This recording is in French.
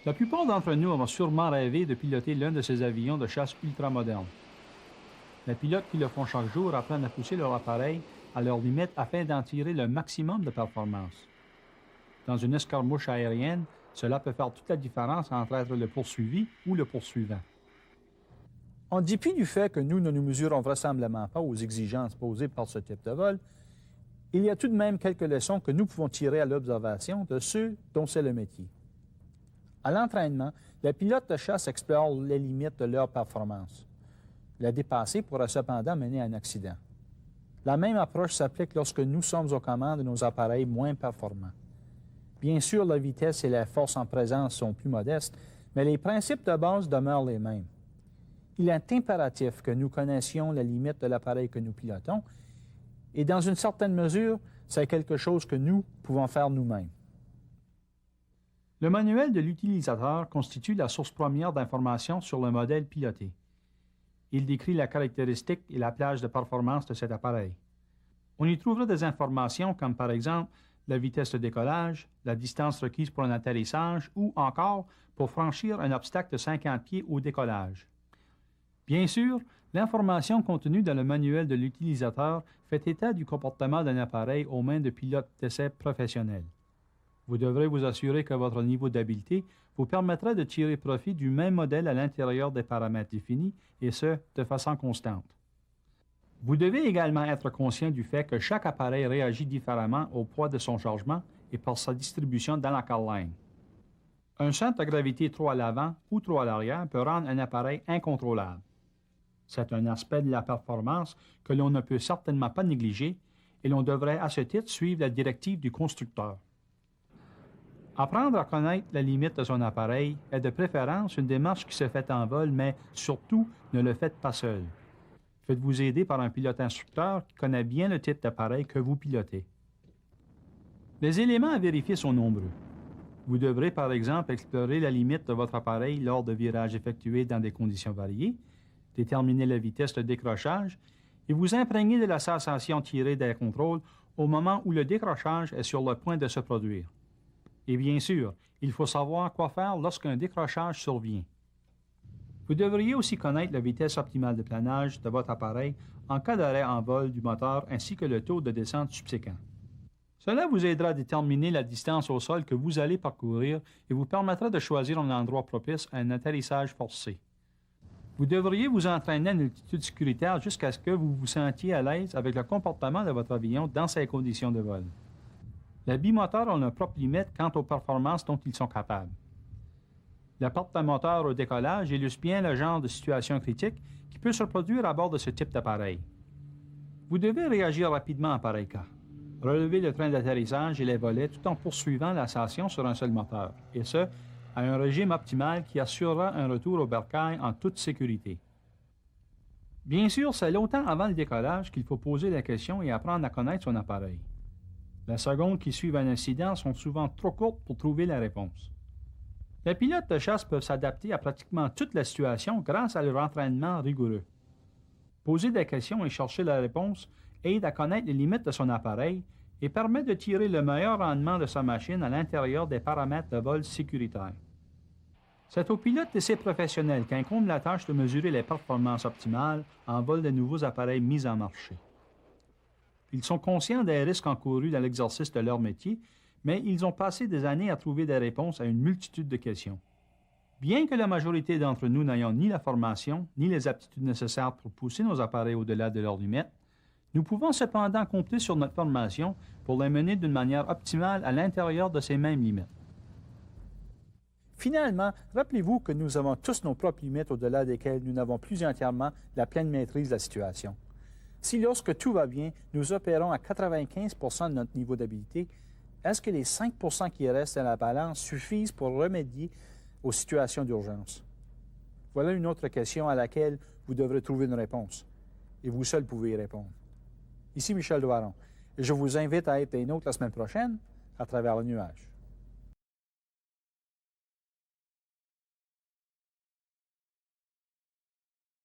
La plupart d'entre nous ont sûrement rêvé de piloter l'un de ces avions de chasse ultramodernes. Les pilotes qui le font chaque jour apprennent à pousser leur appareil à leurs limites afin d'en tirer le maximum de performance. Dans une escarmouche aérienne, cela peut faire toute la différence entre être le poursuivi ou le poursuivant. En dépit du fait que nous ne nous mesurons vraisemblablement pas aux exigences posées par ce type de vol, il y a tout de même quelques leçons que nous pouvons tirer à l'observation de ceux dont c'est le métier. À l'entraînement, les pilotes de chasse explorent les limites de leur performance. Les dépasser pourrait cependant mener à un accident. La même approche s'applique lorsque nous sommes aux commandes de nos appareils moins performants. Bien sûr, la vitesse et la force en présence sont plus modestes, mais les principes de base demeurent les mêmes. Il est impératif que nous connaissions les limites de l'appareil que nous pilotons, et dans une certaine mesure, c'est quelque chose que nous pouvons faire nous-mêmes. Le manuel de l'utilisateur constitue la source première d'informations sur le modèle piloté. Il décrit la caractéristique et la plage de performance de cet appareil. On y trouvera des informations comme par exemple la vitesse de décollage, la distance requise pour un atterrissage ou encore pour franchir un obstacle de 50 pieds au décollage. Bien sûr, l'information contenue dans le manuel de l'utilisateur fait état du comportement d'un appareil aux mains de pilotes d'essai professionnels. Vous devrez vous assurer que votre niveau d'habileté vous permettra de tirer profit du même modèle à l'intérieur des paramètres définis, et ce, de façon constante. Vous devez également être conscient du fait que chaque appareil réagit différemment au poids de son chargement et par sa distribution dans la carline. Un centre de gravité trop à l'avant ou trop à l'arrière peut rendre un appareil incontrôlable. C'est un aspect de la performance que l'on ne peut certainement pas négliger et l'on devrait à ce titre suivre la directive du constructeur. Apprendre à connaître la limite de son appareil est de préférence une démarche qui se fait en vol, mais surtout, ne le faites pas seul. Faites-vous aider par un pilote instructeur qui connaît bien le type d'appareil que vous pilotez. Les éléments à vérifier sont nombreux. Vous devrez, par exemple, explorer la limite de votre appareil lors de virages effectués dans des conditions variées, déterminer la vitesse de décrochage et vous imprégner de la sensation tirée des contrôles au moment où le décrochage est sur le point de se produire. Et bien sûr, il faut savoir quoi faire lorsqu'un décrochage survient. Vous devriez aussi connaître la vitesse optimale de planage de votre appareil en cas d'arrêt en vol du moteur ainsi que le taux de descente subséquent. Cela vous aidera à déterminer la distance au sol que vous allez parcourir et vous permettra de choisir un endroit propice à un atterrissage forcé. Vous devriez vous entraîner à une altitude sécuritaire jusqu'à ce que vous vous sentiez à l'aise avec le comportement de votre avion dans ces conditions de vol. Les bimoteurs ont leurs propres limites quant aux performances dont ils sont capables. La perte de moteur au décollage illustre bien le genre de situation critique qui peut se produire à bord de ce type d'appareil. Vous devez réagir rapidement en pareil cas. Relever le train d'atterrissage et les volets tout en poursuivant l'ascension sur un seul moteur, et ce, à un régime optimal qui assurera un retour au bercail en toute sécurité. Bien sûr, c'est longtemps avant le décollage qu'il faut poser la question et apprendre à connaître son appareil. Les secondes qui suivent un incident sont souvent trop courtes pour trouver la réponse. Les pilotes de chasse peuvent s'adapter à pratiquement toute la situation grâce à leur entraînement rigoureux. Poser des questions et chercher la réponse aide à connaître les limites de son appareil et permet de tirer le meilleur rendement de sa machine à l'intérieur des paramètres de vol sécuritaires. C'est aux pilotes d'essai professionnels qu'incombe la tâche de mesurer les performances optimales en vol de nouveaux appareils mis en marché. Ils sont conscients des risques encourus dans l'exercice de leur métier, mais ils ont passé des années à trouver des réponses à une multitude de questions. Bien que la majorité d'entre nous n'ayons ni la formation ni les aptitudes nécessaires pour pousser nos appareils au-delà de leurs limites, nous pouvons cependant compter sur notre formation pour les mener d'une manière optimale à l'intérieur de ces mêmes limites. Finalement, rappelez-vous que nous avons tous nos propres limites au-delà desquelles nous n'avons plus entièrement la pleine maîtrise de la situation. Si lorsque tout va bien, nous opérons à 95 % de notre niveau d'habilité, est-ce que les 5 % qui restent à la balance suffisent pour remédier aux situations d'urgence? Voilà une autre question à laquelle vous devrez trouver une réponse. Et vous seul pouvez y répondre. Ici Michel Doiron, et je vous invite à être des nôtres la semaine prochaine à travers le nuage.